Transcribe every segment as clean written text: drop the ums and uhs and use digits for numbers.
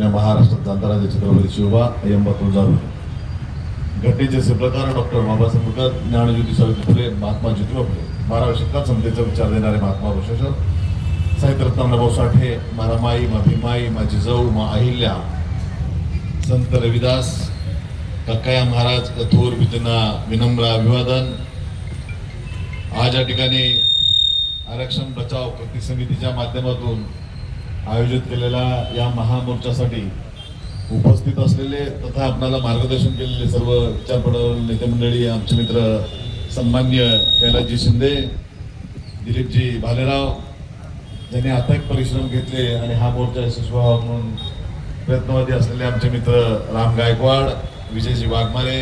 अपने महाराष्ट्रात जाणता छत्रपती शिवबा अय्यंबा तुळजाभवानी घटनेचे प्रकार डॉक्टर बाबासाहेब आंबेडकर, ज्ञानज्योती सावित्री फुले, महात्मा ज्योतिबा फुले, 12व्या शतकात समतेचा विचार देणारे महात्मा बसवेश्वर, साहित्यरत्न अण्णाभाऊ साठे, मा रमाई, मा भीमाई, मा जिजाऊ, मा अहिल्या, संत रविदास, कक्काया महाराज थोर त्यांना विनम्र अभिवादन. आज या ठिकाणी आरक्षण बचाव कृती समितीच्या माध्यमातून आयोजित केलेल्या या महामोर्चासाठी उपस्थित असलेले तथा आपल्याला मार्गदर्शन केलेले सर्व विचारपटल नेते मंडळी, आमचे मित्र सन्मान्य कैलासजी शिंदे, दिलीपजी भालेराव, ज्यांनी अथक परिश्रम घेतले आणि हा मोर्चा यशस्वी व्हावा म्हणून प्रयत्नवादी असलेले आमचे मित्र राम गायकवाड, विजयजी वाघमारे,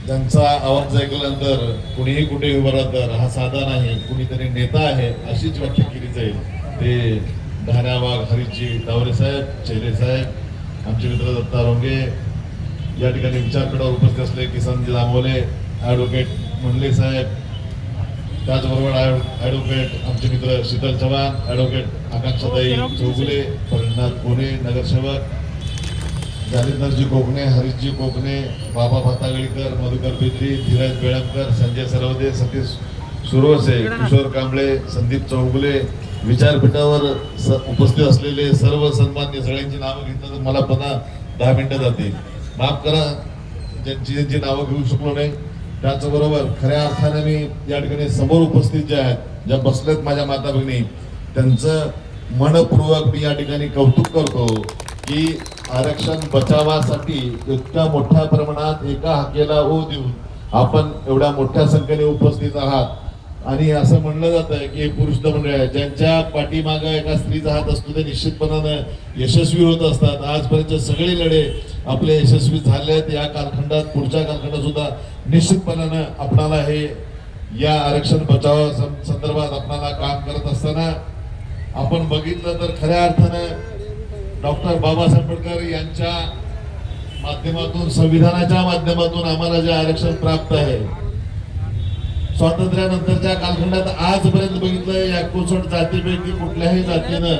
ज्यांचा आवाज ऐकल्यानंतर कुणीही कुठे उभं राहतं हा साधा नाही, कुणीतरी नेता आहे अशीच व्याख्या केली जाईल. ते धाऱ्या वाघ, हरीजी डावरे साहेब, चेहरे साहेब, आमचे मित्र दत्ता रोंगे, या ठिकाणी विचारपीठावर उपस्थित असले किसनजी दामोले, ॲडव्होकेट मंडले साहेब, त्याचबरोबर ॲडव्होकेट आमचे मित्र शीतल चव्हाण, ॲडव्होकेट आकांक्षाताई चौगुले, परिणाथ कोणे, नगरसेवक जालिंदरजी कोकणे, हरीशजी कोकणे, बाबा भातागळीकर, मधुकर बेत्री, धीरज बेळमकर, संजय सरवदे, सतीश सुरवसे, किशोर कांबळे, संदीप चौगुले, विचारपीठावर उपस्थित असलेले सर्व सन्मान्य सगळ्यांची नावं घेतलं तर मला पुन्हा 10 मिनिटं जातील. माफ करा ज्यांची नावं घेऊ शकलो नाही. त्याचबरोबर खऱ्या अर्थाने मी या ठिकाणी समोर उपस्थित जे आहेत, ज्या बसलेत माझ्या माता भगिनी, त्यांचं मनपूर्वक मी या ठिकाणी कौतुक करतो की आरक्षण बचावासाठी इतक्या मोठ्या प्रमाणात एका हाकेला ओ देऊन आपण एवढ्या मोठ्या संख्येने उपस्थित आहात. आणि असं म्हणलं जातं की पुरुष मंडळ आहे, ज्यांच्या पाठीमागं एका स्त्रीचा हात असतो ते निश्चितपणानं यशस्वी होत असतात. आजपर्यंत सगळे लढे आपले यशस्वी झाले आहेत. या कालखंडात पुढच्या कालखंडात सुद्धा निश्चितपणानं आपणाला हे या आरक्षण बचावा संदर्भात आपणाला काम करत असताना आपण बघितलं तर खऱ्या अर्थानं डॉक्टर बाबासाहेब आंबेडकर यांच्या माध्यमातून, संविधानाच्या माध्यमातून आम्हाला जे आरक्षण प्राप्त आहे, स्वातंत्र्यानंतरच्या कालखंडात आजपर्यंत बघितलं 59 जातीपैकी कुठल्याही जातीनं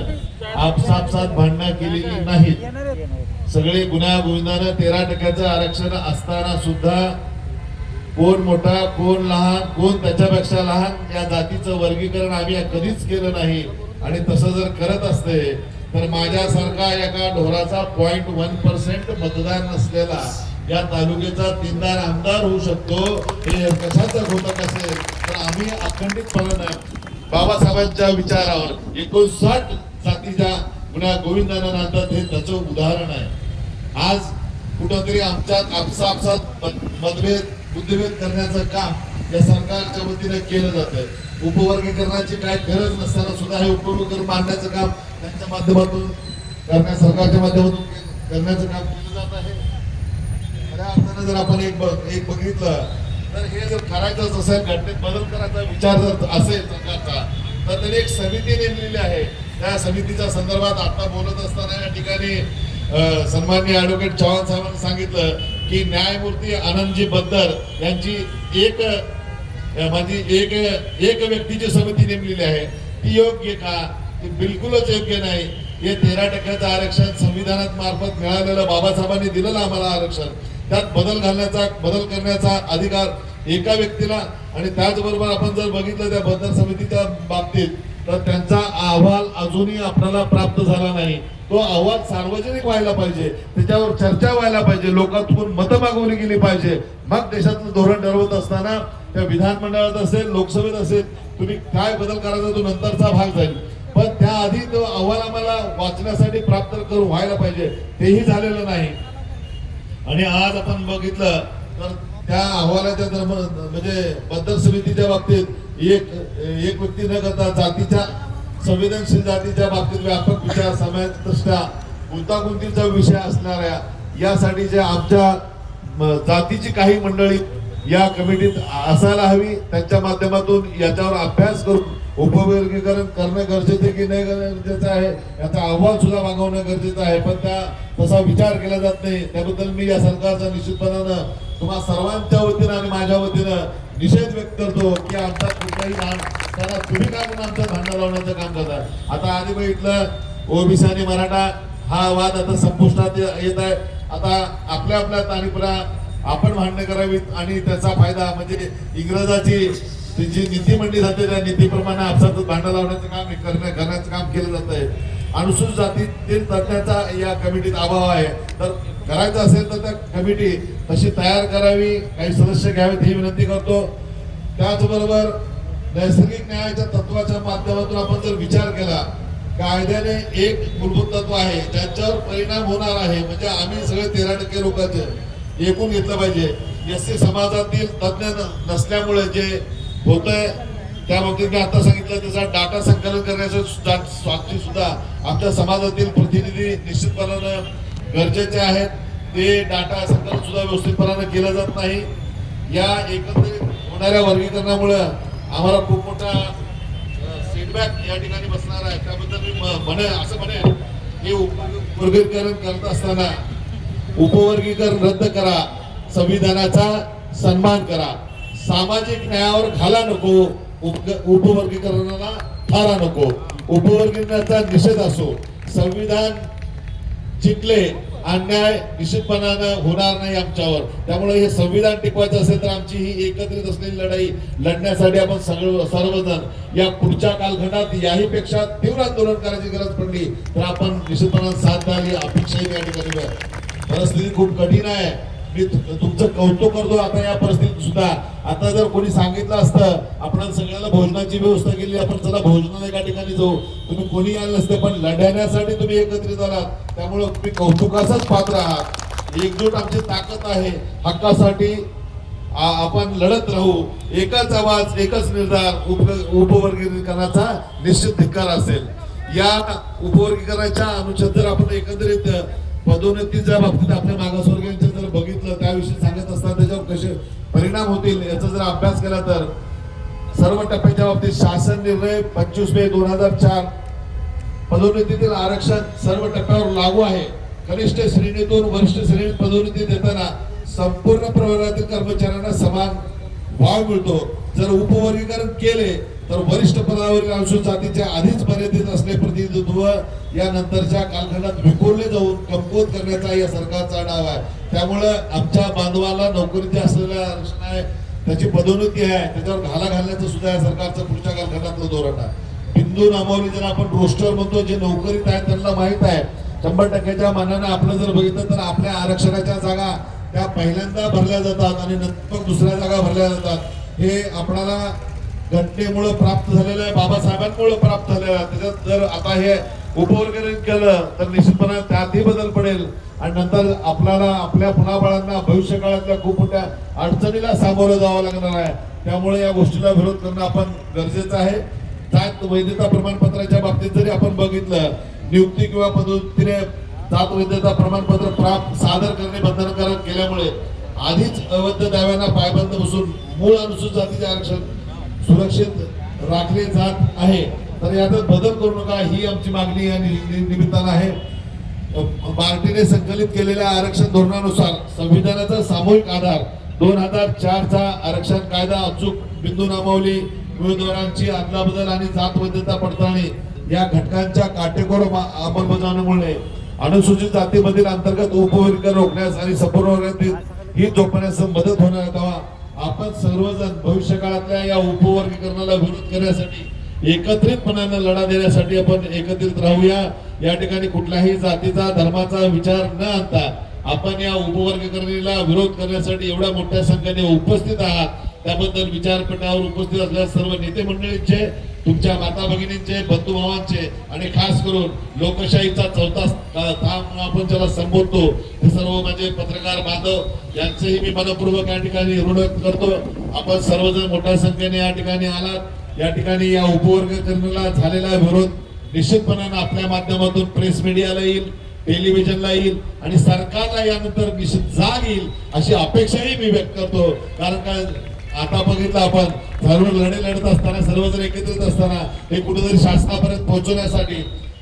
आपसापसात भांडणं केलेली नाहीत. सगळे गुण्यागोविंदानं 13% आरक्षण असताना सुद्धा कोण मोठा, कोण लहान, कोण त्याच्यापेक्षा लहान या जातीचं वर्गीकरण आम्ही कधीच केलं नाही. आणि तसं जर करत असते तर माझ्यासारखा एका ढोराचा 0.1% मतदान नसलेला या तालुक्याचा 3दार आमदार होऊ शकतो. हे कशाचं घोटक असेल तर आम्ही अखंडितपणानं बाबासाहेबांच्या विचारावर 59 जातीच्या गुन्हा गोविंदानं नांदतात हे त्याचं उदाहरण आहे. आज कुठंतरी आमच्यात आपसात मतभेद, बुद्धिभेद करण्याचं काम या सरकारच्या वतीने केलं जातं. उपवर्गीकरणाची काय गरज नसताना सुद्धा हे उपवर्गीकरण मांडण्याचं काम त्यांच्या माध्यमातून सरकारच्या माध्यमातून करण्याचं काम केलं जात आहे. खऱ्या अर्थानं जर आपण एक बघितलं तर हे जर करायचं असेल, घटनेत बदल करायचा विचार जर असेल सरकारचा, तर त्यांनी एक समिती नेमलेली आहे. त्या समितीच्या संदर्भात आता बोलत असताना या ठिकाणी सन्माननीय ॲडव्होकेट चव्हाण साहेबांनी सांगितलं की न्यायमूर्ती आनंदजी बद्दर यांची एक व्यक्तीची समिती नेमलेली आहे. ती योग्य का? ती बिलकुलच योग्य नाही. हे 13% आरक्षण संविधानात मार्फत मिळालेलं, बाबासाहेबांनी दिलेलं आम्हाला आरक्षण, त्यात बदल करण्याचा अधिकार एका व्यक्तीला. आणि त्याचबरोबर आपण जर बघितलं त्या बद्दल समितीच्या बाबतीत तर त्यांचा अहवाल अजूनही आपल्याला प्राप्त झाला नाही. तो अहवाल सार्वजनिक व्हायला पाहिजे, त्याच्यावर चर्चा व्हायला पाहिजे, लोकांतून मतं मागवली गेली पाहिजे. मग देशातलं धोरण ठरवत असताना त्या विधानमंडळात असेल, लोकसभेत असेल, तुम्ही काय बदल करायचा तो नंतरचा भाग जाईल. पण त्याआधी तो अहवाल आम्हाला वाचण्यासाठी प्राप्त करून व्हायला पाहिजे, तेही झालेलं नाही. आणि आज आपण बघितलं तर त्या अहवालाच्या म्हणजे बद्दल समितीच्या बाबतीत एक व्यक्ती न करता जातीच्या, संवेदनशील जातीच्या बाबतीत व्यापक विचार, समाजदृष्ट्या गुंतागुंतीचा विषय असणाऱ्या यासाठी जे आमच्या जातीची काही मंडळी या कमिटीत असायला हवी, त्यांच्या माध्यमातून याच्यावर अभ्यास करून उपवर्गीकरण करणं गरजेचं की नाही गरजेचं आहे याचा अहवाल सुद्धा मागवणं गरजेचं आहे. पण तसा विचार केला जात नाही. त्याबद्दल मी या सरकारचा निश्चितपणानं तुम्हा सर्वांच्या वतीनं आणि माझ्या वतीनं निषेध व्यक्त करतो की आमचा कुठलाही भांड त्याला तुम्ही काय म्हणून आमचं भांडण लावण्याचं काम करता. आता आधी बघितलं ओबीसी आणि मराठा हा वाद आता संपुष्टात येत आहे. आता आपल्या आपल्या ताणीपुरा आपण भांडणं करावीत आणि त्याचा फायदा म्हणजे इंग्रजाची जी नीती मंडळी जाते त्या नीतीप्रमाणे आपसातच भांडण लावण्याचं काम करण्याचं काम केलं जात आहे. अनुसूचित जातीतील तज्ञाचा या कमिटीत अभाव आहे. तर करायचं असेल तर त्या कमिटी तशी तयार करावी, काही सदस्य घ्यावेत ही विनंती करतो. त्याचबरोबर नैसर्गिक न्यायाच्या तत्वाच्या माध्यमातून आपण जर विचार केला, कायद्याने एक मूलभूत तत्व आहे ज्याच्यावर परिणाम होणार आहे, म्हणजे आम्ही सगळे 13% लोकांचे एकूण घेतलं पाहिजे. एससी समाजातील तज्ञ नसल्यामुळे जे होतंय त्या बाबतीत मी आता सांगितलं त्याचा डाटा संकलन करण्याचं सुद्धा आमच्या समाजातील प्रतिनिधी निश्चितपणानं गरजेचे आहेत. ते डाटा संकलन सुद्धा व्यवस्थितपणानं केलं जात नाही. या एकत्रित होणाऱ्या वर्गीकरणामुळे आम्हाला खूप मोठा फीडबॅक या ठिकाणी बसणार आहे. त्याबद्दल मी म्हणेन की वर्गीकरण करत असताना उपवर्गीकरण रद्द करा, संविधानाचा सन्मान करा, सामाजिक न्यायावर घाला नको, उपवर्गीकरणाला थारा नको. उपवर्गीकरणाचा निषेध असो, संविधान जिंकले, अन्याय निश्चितपणानं होणार नाही आमच्यावर. त्यामुळे हे संविधान टिकवायचं असेल तर आमची ही एकत्रित असलेली लढाई लढण्यासाठी आपण सर्वजण या पुढच्या कालखंडात याही पेक्षा तीव्र आंदोलन करायची गरज पडली तर आपण निश्चितपणानं साथ द्यावी अपेक्षा या ठिकाणी. परिस्थिती खूप कठीण आहे. मी तुमचं कौतुक करतो. आता या परिस्थितीत सुद्धा आता जर कोणी सांगितलं असतं आपण सगळ्याला भोजनाची व्यवस्था केली, आपण चला भोजनाला एका ठिकाणी जाऊ, तुम्ही कोणी आलं नसते. पण लढण्यासाठी तुम्ही एकत्रित आलात, त्यामुळे तुम्ही कौतुकाचाच पात्र आहात. एकजूट आमची ताकद आहे. हक्कासाठी आपण लढत राहू. एकच आवाज, एकच निर्धार. उपवर्गीकरणाचा निश्चित धिक्कार असेल. या उपवर्गीकरणाच्या अनुच्छेद जर आपण एकत्रित पदोन्नतीच्या बाबतीत आपल्या मागासवर्गीयांचं जर बघितलं, त्याविषयी सांगत असताना त्याच्यावर कसे परिणाम होतील याचा जर अभ्यास केला तर सर्व टप्प्याच्या बाबतीत शासन निर्णय 25 मे 2004 पदोन्नतीतील आरक्षण सर्व टप्प्यावर लागू आहे. कनिष्ठ श्रेणीतून वरिष्ठ श्रेणीत पदोन्नती देताना संपूर्ण प्रवर्गातील कर्मचाऱ्यांना समान वाव मिळतो. जर उपवर्गीकरण केले तर वरिष्ठ पदावरील अनुसूचित जातीच्या आधीच मर्यादित असले प्रतिनिधित्व या नंतरच्या कालखंडात विखुरले जाऊन कमकुवत करण्याचा या सरकारचा डाव आहे. त्यामुळे आमच्या बांधवाला नोकरीचे असलेलं आरक्षण आहे, त्याची पदोन्नती आहे, त्याच्यावर घाला घालण्याचं सुद्धा या सरकारचं पुढच्या कालखंडातलं धोरण आहे. बिंदू नामावली जर आपण रोस्टर म्हणतो, जे नोकरीत आहेत त्यांना माहित आहे 100%च्या मानाने आपलं जर बघितलं तर आपल्या आरक्षणाच्या जागा त्या पहिल्यांदा भरल्या जातात आणि नंतर दुसऱ्या जागा भरल्या जातात. हे आपल्याला घटनेमुळे प्राप्त झालेलं आहे, बाबासाहेबांमुळे प्राप्त झालेलं आहे. त्याच्यात जर आता हे उपवर्गीकरण केलं तर निश्चितपणे त्यातही बदल पडेल आणि नंतर आपल्याला आपल्या मुलाबाळांना भविष्य काळातल्या खूप मोठ्या अडचणीला सामोरं जावं लागणार आहे. त्यामुळे या गोष्टीला विरोध करणं आपण गरजेचं आहे. जात वैधता प्रमाणपत्राच्या बाबतीत जरी आपण बघितलं, नियुक्ती किंवा पदोन्नतीने जात वैधता प्रमाणपत्र सादर करणे बंधनकारक केल्यामुळे आधीच अवैध दाव्यांना पायबंद बसून मूळ अनुसूचित जातीचे आरक्षण सुरक्षित राखले जात आहे. तर यात बदल करू नका ही आमची मागणी या निमित्तानं आहे. पार्टीने संकलित केलेल्या आरक्षण धोरणानुसार संविधानाचा सामूहिक आधार 2004चा आरक्षण कायदा, अचूक बिंदू नामावली, उमेदवारांची अदलाबदल आणि जात वैधता पडताळणी या घटकांच्या काटेकोर अंमलबजावणीमुळे अनुसूचित जातीमधील अंतर्गत उपवर्गीकरण रोखण्यास आणि संपूर्ण वर्गातील ही जोपासण्यास मदत होणार आहे. तेव्हा आपण सर्वजण भविष्य काळातल्या या उपवर्गीकरणाला विरोध करण्यासाठी एकत्रितपणाने लढा देण्यासाठी आपण एकत्रित राहूया. या ठिकाणी कुठल्याही जातीचा धर्माचा विचार न आणता आपण या उपवर्गीकरणाला विरोध करण्यासाठी एवढ्या मोठ्या संख्येने उपस्थित आहात. त्याबद्दल विचारपीठावर उपस्थित असलेल्या सर्व नेते मंडळींचे, तुमच्या माता भगिनींचे, बंधू भावांचे आणि खास करून लोकशाहीचा चौथा स्तंभ आपण ज्याला संबोधतो ते सर्व म्हणजे पत्रकार बांधव यांचेही मी मनपूर्वक या ठिकाणी ऋण व्यक्त करतो. आपण सर्वजण मोठ्या संख्येने या ठिकाणी आलात. या ठिकाणी या उपवर्गीकरणाला झालेला विरोध निश्चितपणाने आपल्या माध्यमातून प्रेस मीडियाला येईल, टेलिव्हिजनला येईल आणि सरकारला यानंतर निश्चित जाग येईल अशी अपेक्षाही मी व्यक्त करतो. कारण काय आता बघितलं आपण सर्व लढे लढत असताना, सर्वजण एकत्रित असताना हे कुठेतरी शासनापर्यंत पोहोचवण्यासाठी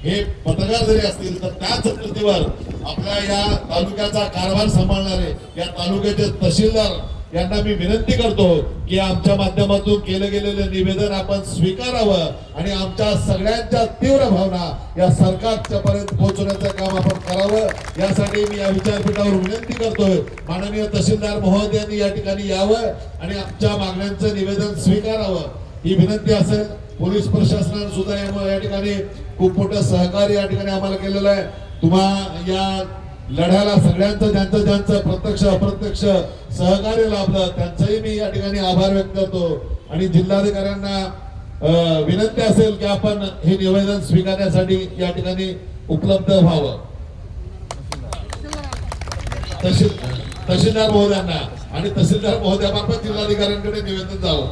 हे पत्रकार जरी असतील तर त्याच धर्तीवर आपल्या या तालुक्याचा कारभार सांभाळणारे या तालुक्याचे तहसीलदार यांना मी विनंती करतो की आमच्या माध्यमातून केलं गेलेलं निवेदन आपण स्वीकारावं आणि आमच्या सगळ्यांच्या तीव्र भावना या सरकारच्या पर्यंत पोहोचवण्याचं काम आपण करावं। यासाठी मी या विचारपीठावर विनंती करतोय माननीय तहसीलदार महोदयांनी या ठिकाणी यावं आणि आमच्या मागण्यांचं निवेदन स्वीकारावं ही विनंती असेल। पोलीस प्रशासनाने सुद्धा या ठिकाणी खूप मोठं सहकार्य या ठिकाणी आम्हाला केलेलं आहे। तुम्हा या लढ्याला सगळ्यांचं ज्यांचं प्रत्यक्ष अप्रत्यक्ष सहकार्य लाभलं त्यांचाही मी या ठिकाणी आभार व्यक्त करतो आणि जिल्हाधिकाऱ्यांना विनंती असेल की आपण हे निवेदन स्वीकारण्यासाठी या ठिकाणी उपलब्ध व्हावं। तहसीलदार महोदयांना आणि तहसीलदार महोदयामार्फत जिल्हाधिकाऱ्यांकडे निवेदन जावं।